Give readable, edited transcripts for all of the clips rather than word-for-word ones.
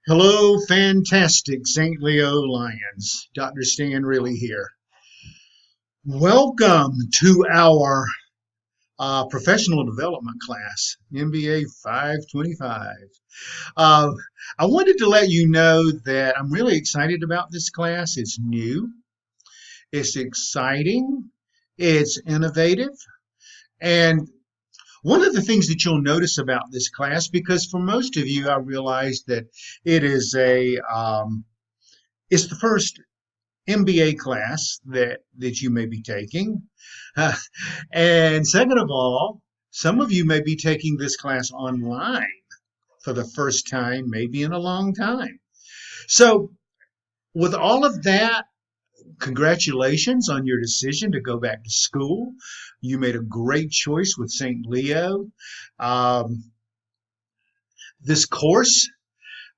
Hello, fantastic St. Leo Lions. Dr. Stan Reeley here. Welcome to our professional development class, MBA 525. Uh, I wanted to let you know that I'm really excited about this class. It's new, it's exciting, it's innovative, and one of the things that you'll notice about this class, because for most of you, I realize that it is it's the first MBA class that you may be taking. And second of all, some of you may be taking this class online for the first time, maybe in a long time. So, with all of that, congratulations on your decision to go back to school. You made a great choice with St. Leo. Um, this course,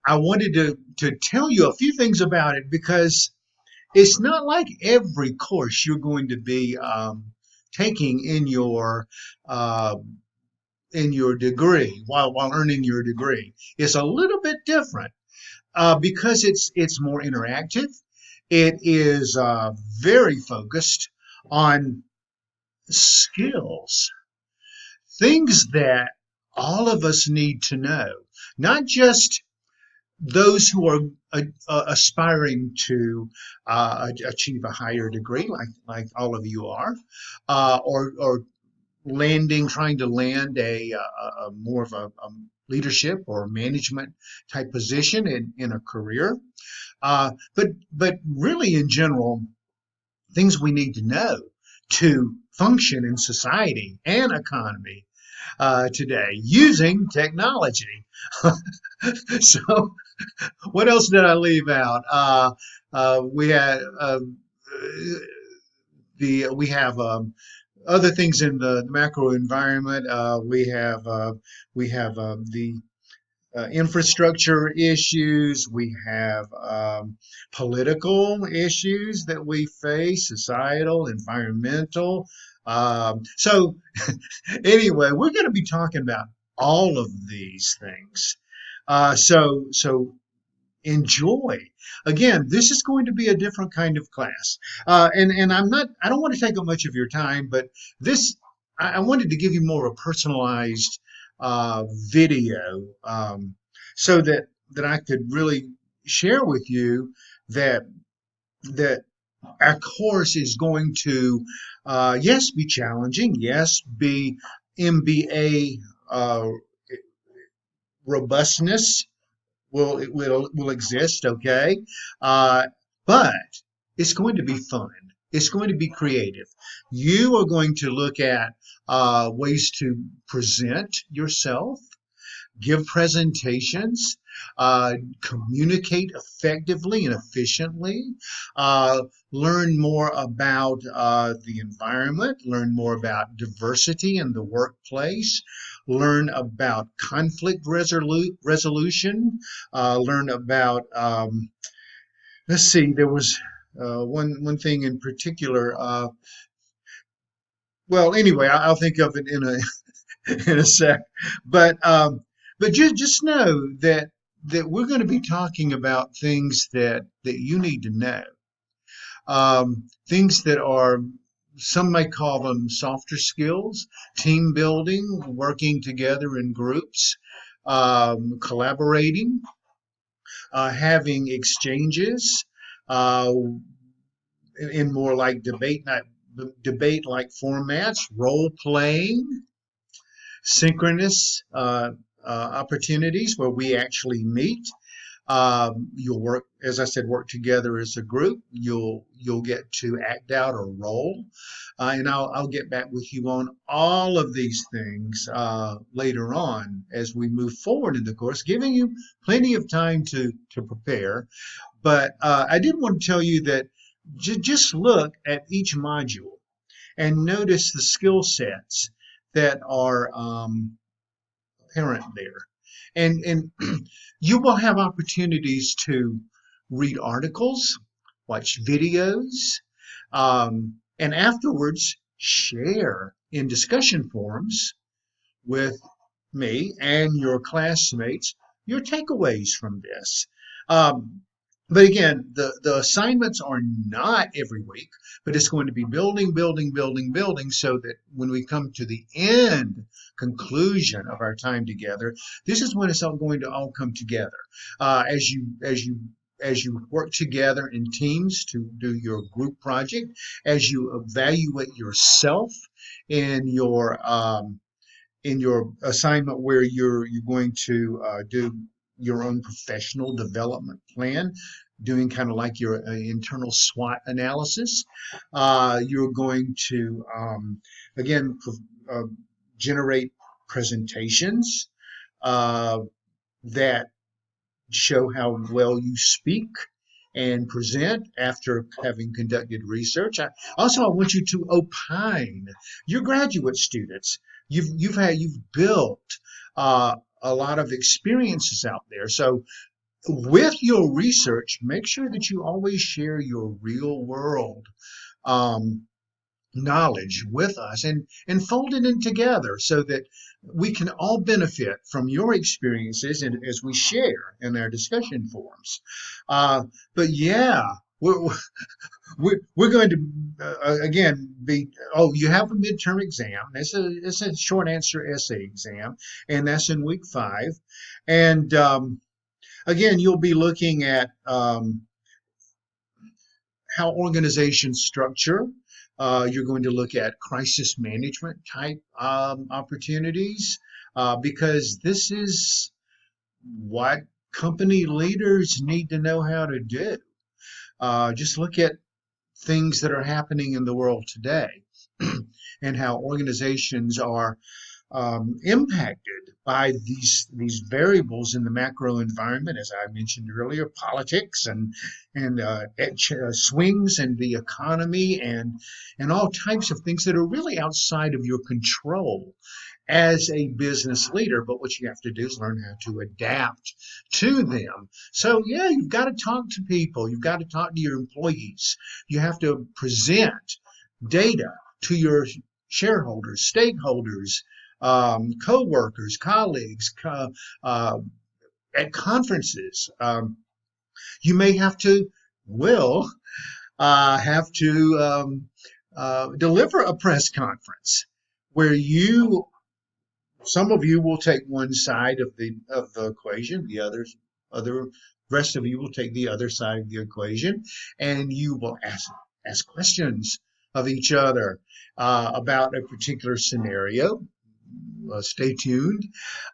I wanted to tell you a few things about it because it's not like every course you're going to be taking uh, in your degree while earning your degree. It's a little bit different because it's more interactive. It is very focused on skills, things that all of us need to know, not just those who are aspiring to achieve a higher degree, like all of you are, or trying to land a more of a leadership or management type position in a career, but really in general, things we need to know to function in society and economy today using technology. So what else did I leave out? We had we have other things in the macro environment. We have the infrastructure issues. We have political issues that we face, societal, environmental. So anyway, we're going to be talking about all of these things. So enjoy. Again, this is going to be a different kind of class. And I don't want to take up much of your time, but this, I wanted to give you more of a personalized video so that I could really share with you that, that our course is going to, yes, be challenging, yes, be MBA robustness will exist, okay? Uh, but it's going to be fun. It's going to be creative. You are going to look at ways to present yourself, give presentations, communicate effectively and efficiently, uh, learn more about the environment, learn more about diversity in the workplace, learn about conflict resolution, learn about, let's see, there was one thing in particular. Well, anyway, I'll think of it in a in a sec. But but just know that we're going to be talking about things that you need to know. Things that are, some may call them softer skills, team building, working together in groups, collaborating, having exchanges, uh, in more like debate like formats, role playing, synchronous opportunities where we actually meet. You'll work, as I said, work together as a group. You'll get to act out a role, and I'll get back with you on all of these things later on as we move forward in the course, giving you plenty of time to prepare. But I did want to tell you that just look at each module and notice the skill sets that are apparent there. And you will have opportunities to read articles, watch videos, and afterwards share in discussion forums with me and your classmates your takeaways from this. Um, but again, the assignments are not every week, but it's going to be building, building, building, building, so that when we come to the end conclusion of our time together, this is when it's all going to all come together. As you work together in teams to do your group project, as you evaluate yourself in your assignment where you're going to do your own professional development plan, doing kind of like your internal SWOT analysis. You're going to again uh, generate presentations uh, that show how well you speak and present after having conducted research. I want you to opine. Your graduate students, you've built a lot of experiences out there. So with your research, make sure that you always share your real world um, knowledge with us and fold it in together so that we can all benefit from your experiences and as we share in our discussion forums. But yeah, we're going to again be, oh, you have a midterm exam. It's a short answer essay exam, and that's in week 5. And again, you'll be looking at how organizations structure. You're going to look at crisis management type opportunities because this is what company leaders need to know how to do. Just look at things that are happening in the world today and how organizations are impacted by these variables in the macro environment, as I mentioned earlier, politics and swings in the economy and all types of things that are really outside of your control as a business leader. But what you have to do is learn how to adapt to them. So yeah, you've got to talk to people. You've got to talk to your employees. You have to present data to your shareholders, stakeholders, co-workers, colleagues, at conferences. You may will have to deliver a press conference where some of you will take one side of the equation, the other rest of you will take the other side of the equation, and you will ask questions of each other about a particular scenario. Stay tuned.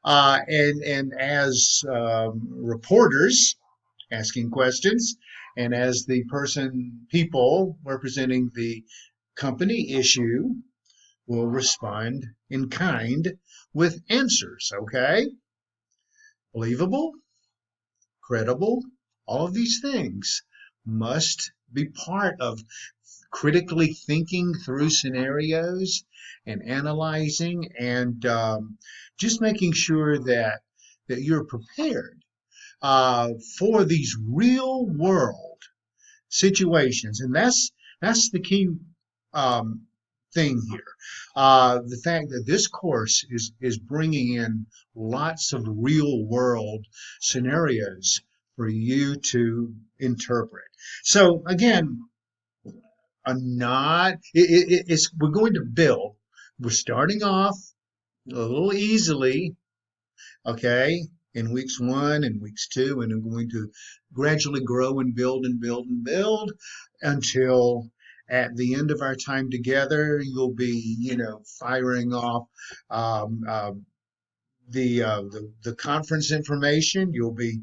And as reporters asking questions, and as the people representing the company issue will respond in kind with answers. Okay? Believable, credible, all of these things must be part of critically thinking through scenarios and analyzing and just making sure that you're prepared for these real world situations. And that's the key um, thing here. The fact that this course is bringing in lots of real world scenarios for you to interpret. So again, we're going to build. We're starting off a little easily, okay, in weeks 1 and weeks 2, and I'm going to gradually grow and build and build and build until at the end of our time together, you'll be, firing off um, uh, the conference information. You'll be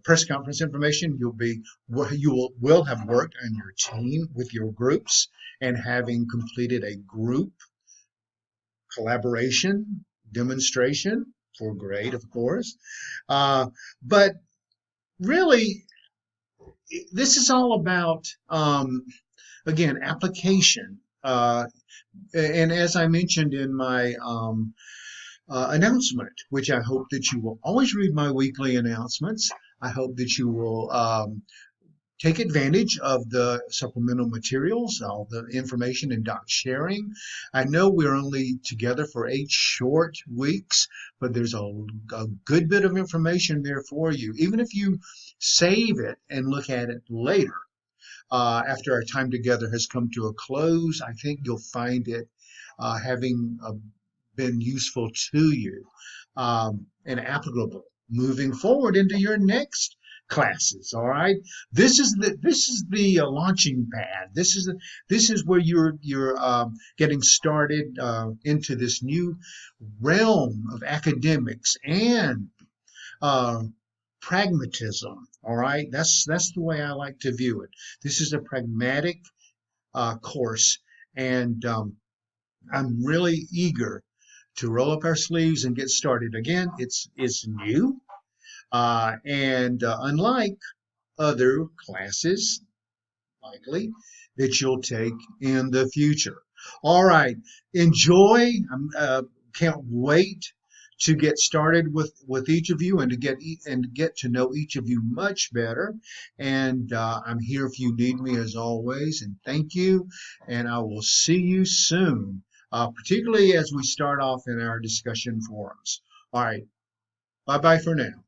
press conference information. You will have worked on your team with your groups and having completed a group collaboration demonstration for grade, of course. But really, this is all about again application. And as I mentioned in my announcement, which I hope that you will always read my weekly announcements. I hope that you will take advantage of the supplemental materials, all the information and Doc's sharing. I know we're only together for 8 short weeks, but there's a good bit of information there for you. Even if you save it and look at it later, after our time together has come to a close, I think you'll find it having been useful to you and applicable moving forward into your next classes. All right, this is the launching pad. This is where you're getting started into this new realm of academics and uh, pragmatism. All right, that's the way I like to view it. This is a pragmatic course, and I'm really eager to roll up our sleeves and get started. Again, it's new, and unlike other classes, likely that you'll take in the future. All right, enjoy. Can't wait to get started with each of you and to get to know each of you much better. And I'm here if you need me as always. And thank you. And I will see you soon, particularly as we start off in our discussion forums. All right, bye bye for now.